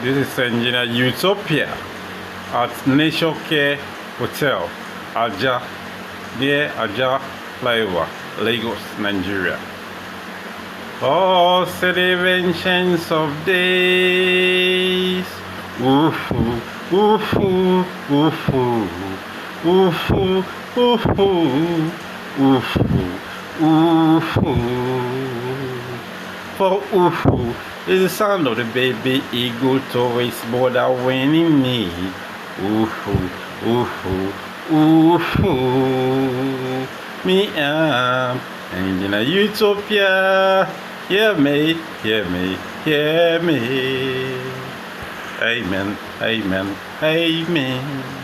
This is Engineer Utopia at Nature Care Hotel, Aja, near Aja Flyover, Lagos, Nigeria. Oh, celebrations of days. Ooh-hoo, ooh-hoo, ooh-hoo, ooh-hoo, ooh-hoo, ooh-hoo, ooh-hoo. For ooh-hoo is the sound of the baby eagle to its mother winning me. Ooh-hoo, ooh-hoo, ooh-hoo. Me am Engineer Utopia. Hear me, hear me, hear me. Amen, amen, amen.